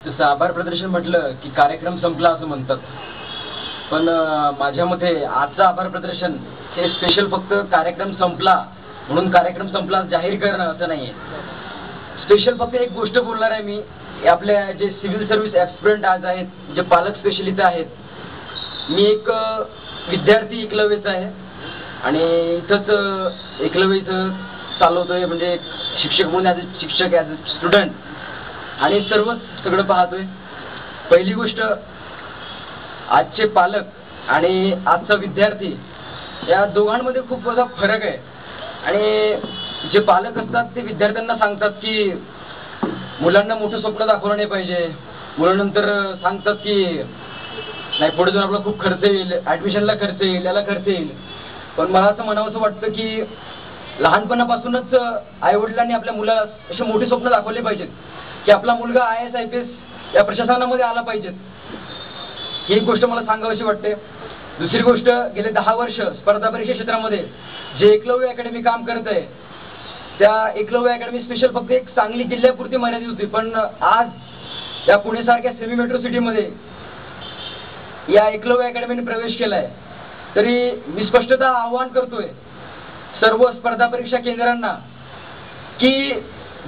जसं आभार प्रदर्शन म्हटलं की कार्यक्रम संपला असं म्हणतात, पण माझ्या मते आजचं आभार प्रदर्शन हे स्पेशल फक्त कार्यक्रम संपला म्हणून कार्यक्रम संपला जाहीर करणं असं नाहीये. स्पेशल फक्त एक गोष्ट बोलणार आहे मी. आपल्या जे सिव्हिल सर्व्हिस ॲस्पिरंट आज आहेत, जे पालक स्पेशल इथं आहेत, मी एक विद्यार्थी एकलव्यचा आहे आणि इथंच एकलव्य इथं चालवतोय, म्हणजे शिक्षक म्हणून ॲज अ शिक्षक, ॲज अ स्टुडंट, आणि सगळं पाहतोय. पहिली गोष्ट, आजचे पालक आणि आजचा विद्यार्थी या दोघांमध्ये खूप मोठा फरक आहे. आणि जे पालक असतात ते विद्यार्थ्यांना सांगतात की मुलांना मोठं स्वप्न दाखवलं नाही पाहिजे, मुलांनंतर सांगतात की नाही पुढे जाऊन आपला खूप खर्च येईल, ॲडमिशनला खर्च येईल, याला खर्च येईल. पण मला असं म्हणावंसं वाटतं की लहानपणापासूनच आईवडिलांनी आपल्या मुलाला असे मोठे स्वप्न दाखवले पाहिजेत की आपला मुलगा IAS IPS या प्रशासनामध्ये आला पाहिजेत. ही एक गोष्ट मला सांगावीशी वाटते. दुसरी गोष्ट, गेले 10 वर्ष स्पर्धा परीक्षा क्षेत्रामध्ये जे एकलव्य अकॅडमी काम करत आहे, त्या एकलव्य अकॅडमी स्पेशल फक्त एक सांगली जिल्ह्यापुरती मर्यादित होती, पण आज या पुणेसारख्या सेमी मेट्रो सिटीमध्ये या एकलव्य अकॅडमीने प्रवेश केलाय. तरी मी स्पष्टतः आवाहन करतोय सर्व स्पर्धा परीक्षा केंद्रांना की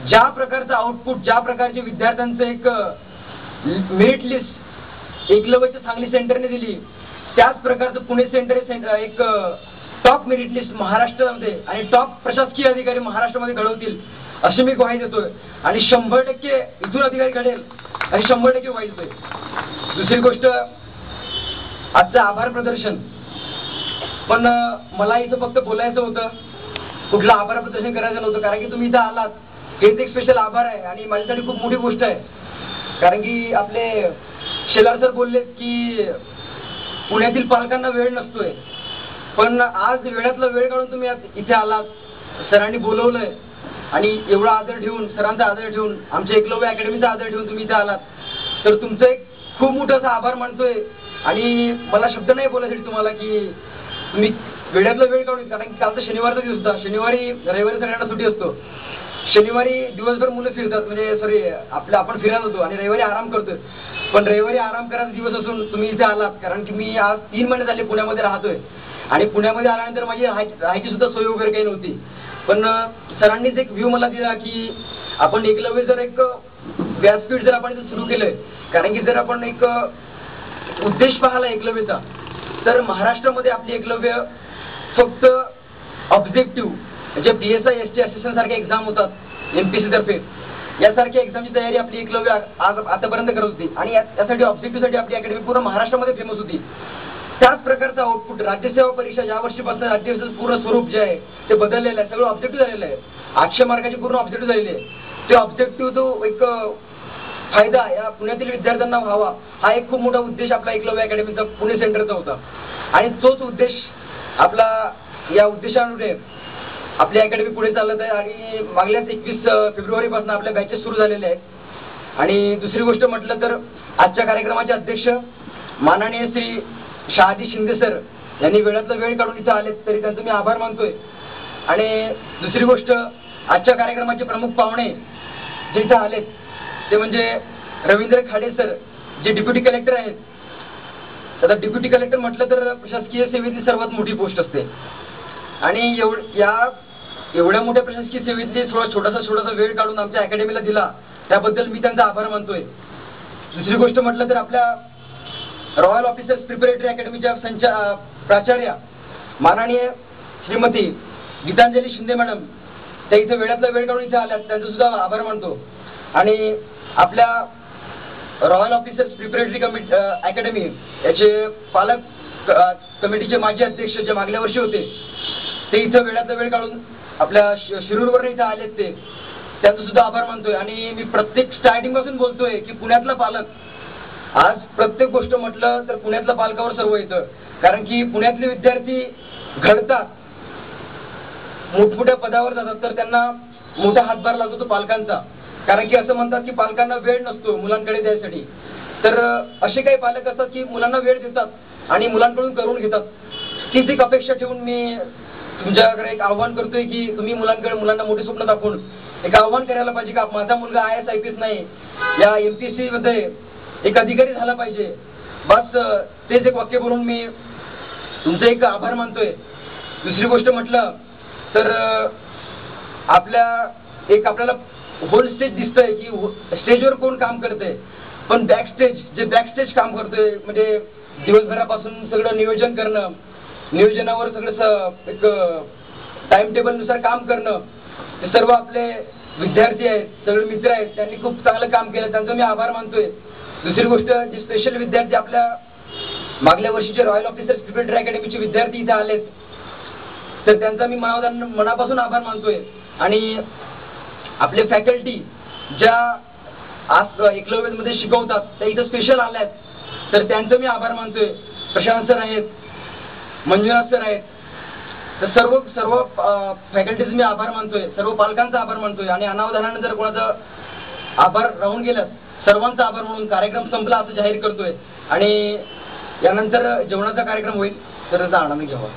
ज्या प्रकारचं आउटपुट, ज्या प्रकारचे विद्यार्थ्यांचं एक मेरिट लिस्ट एकलव्यच्या सांगली सेंटरने दिली, त्याच प्रकारचं पुणे सेंटर एक टॉप मेरिट लिस्ट महाराष्ट्रामध्ये आणि टॉप प्रशासकीय अधिकारी महाराष्ट्रामध्ये घडवतील अशी मी ग्वाही देतोय. आणि 100% इथून अधिकारी घडेल आणि 100% ग्वाही देतोय. दुसरी गोष्ट, आजचं आभार प्रदर्शन, पण मला इथं फक्त बोलायचं होतं, कुठलं आभार प्रदर्शन करायचं नव्हतं. कारण की तुम्ही इथं आलात हेच एक स्पेशल आभार आहे आणि माझ्यासाठी खूप मोठी गोष्ट आहे. कारण की आपले शेलार सर बोलले की पुण्यातील पालकांना वेळ नसतोय, पण आज वेळातला वेळ काढून तुम्ही इथे आलात, सरांनी बोलवलंय आणि एवढा आदर ठेवून, सरांचा आदर ठेवून, आमच्या एकलव्य अकॅडमीचा आदर ठेवून तुम्ही इथे आलात, तर तुमचं एक खूप मोठं असा आभार मानतोय. आणि मला शब्द नाही बोलायसाठी तुम्हाला की तुम्ही वेळातला वेळ काढून, कारण की कालचा शनिवारचा दिवस होता. शनिवारी रविवारी सगळ्यांना सुट्टी असतो. शनिवारी दिवसभर मुलं फिरतात, म्हणजे आपण फिरायला होतो आणि रविवारी आराम करतोय. पण रविवारी आराम करायचा दिवस असून तुम्ही इथे आलात, कारण की मी आज 3 महिने झाले पुण्यामध्ये राहतोय आणि पुण्यामध्ये आल्यानंतर माझी राहायची सुद्धा सोय वगैरे काही नव्हती. पण सरांनीच एक व्ह्यू मला दिला की आपण एकलव्य जर एक व्यासपीठ जर आपण इथे सुरू केलंय, कारण की जर आपण एक उद्देश पाहिला एकलव्यचा, तर महाराष्ट्रामध्ये आपली एकलव्य फक्त ऑब्जेक्टिव्ह जे PSI ST असिस्टंट सारखे एक्झाम होतात MPSC तर्फे, यासारख्या एक्झामची तयारी आपली एकलव्य आतापर्यंत करत होती आणि यासाठी ऑब्जेक्टिव्हसाठी आपली अकॅडमी पूर्ण महाराष्ट्रामध्ये फेमस होती. त्याच प्रकारचा आउटपुट राज्यसेवा परीक्षा या वर्षीपासून राज्यसेवेचं पूर्ण स्वरूप जे आहे ते बदललेलं आहे. सगळं ऑब्जेक्टिव्ह झालेलं आहे. 800 मार्काची पूर्ण ऑब्जेक्टिव्ह झालेली आहे. ते ऑब्जेक्टिव्ह तो एक फायदा या पुण्यातील विद्यार्थ्यांना व्हावा, हा एक खूप मोठा उद्देश आपला एकलव्य अकॅडमीचा पुणे सेंटरचा होता. आणि तोच उद्देश आपला, या उद्देशानुसार आपली अकॅडमी पुढे चालत आहे आणि मागल्याच 21 फेब्रुवारीपासून आपल्या बॅचेस सुरू झालेले आहेत. आणि दुसरी गोष्ट म्हटलं तर आजच्या कार्यक्रमाचे अध्यक्ष माननीय श्री शहाजी शिंदे सर यांनी वेळातला वेळ काढून इथं आलेत, तरी त्यांचा मी आभार मानतोय. आणि दुसरी गोष्ट, आजच्या कार्यक्रमाचे प्रमुख पाहुणे जे इथं आलेत ते म्हणजे रवींद्र खाडे सर, जे डेप्युटी कलेक्टर आहेत. आता डेप्युटी कलेक्टर म्हटलं तर प्रशासकीय सेवेतली सर्वात मोठी पोस्ट असते आणि एवढ्या मोठ्या प्रशासकीय सेवेतली छोटासा वेळ काढून आमच्या अकॅडमीला दिला, त्याबद्दल मी त्यांचा आभार मानतोय. दुसरी गोष्ट म्हटलं तर आपल्या रॉयल ऑफिसर्स प्रिपरेटरी अकॅडमीच्या प्राचार्या माननीय श्रीमती गीतांजली शिंदे मॅडम, त्या इथं वेळातला वेळ काढून इथे आल्यात, त्यांचा सुद्धा आभार मानतो. आणि आपल्या रॉयल ऑफिसर्स प्रिपरेटरी अकॅडमी याचे पालक कमिटीचे माजी अध्यक्ष जे मागल्या वर्षी होते, ते इथं वेळातला वेळ काढून आपल्या शिरूरवर इथं आलेत, ते त्यांचा सुद्धा आभार मानतोय. आणि मी प्रत्येक स्टार्टिंग पासून बोलतोय की पुण्यातला पालक, आज प्रत्येक गोष्ट म्हटलं तर पुण्यातल्या पालकावर सर्व येतं. कारण की पुण्यातले विद्यार्थी घडतात, मोठमोठ्या पदावर जातात, तर त्यांना मोठा हातभार लागतो तो पालकांचा. कारण की असं म्हणतात की पालकांना वेळ नसतो मुलांकडे द्यायसाठी, तर असे काही पालक असतात की मुलांना वेळ देतात आणि मुलांकडून करून घेतात. तीच एक अपेक्षा ठेवून मी तुमच्याकडे एक आव्हान करतोय की तुम्ही मुलांना मोठी स्वप्न दाखवून एक आव्हान करायला पाहिजे का माझा मुलगा IAS IPS नाही, या MPSC मध्ये एक अधिकारी झाला पाहिजे. बस तेच एक वाक्य बोलून मी तुमचे एक आभार मानतोय. दुसरी गोष्ट म्हटलं तर आपल्याला होल स्टेज दिसतंय की स्टेजवर कोण काम करतंय, पण बॅकस्टेज काम करतोय म्हणजे दिवसभरापासून सगळं नियोजन करणं, नियोजनावर सगळं एक टाइम टेबलनुसार काम करणं, ते सर्व आपले विद्यार्थी आहेत, सगळे मित्र आहेत, त्यांनी खूप चांगलं काम केलं, त्यांचा मी आभार मानतोय. दुसरी गोष्ट, जे स्पेशल विद्यार्थी आपल्या मागल्या वर्षीचे रॉयल ऑफिसर्स प्रिपरेटरी अकॅडमीचे विद्यार्थी इथे आलेत, तर त्यांचा मी मनापासून आभार मानतोय. आणि आपले फॅकल्टी ज्या आज एकलव्यमध्ये शिकवतात त्या इथं स्पेशल आल्यात, तर त्यांचं मी आभार मानतोय. प्रशांत सर आहेत, मंजुनाथ सर आहेत, तर सर्व फॅकल्टीज मी आभार मानतोय, सर्व पालकांचा आभार मानतोय. आणि अनावधानाने जर कोणाचा आभार राहून गेलं, सर्वांचा आभार म्हणून कार्यक्रम संपला असं जाहीर करतोय. आणि यानंतर जेवणाचा कार्यक्रम होईल, तर त्याचा आनंद घ्यावा.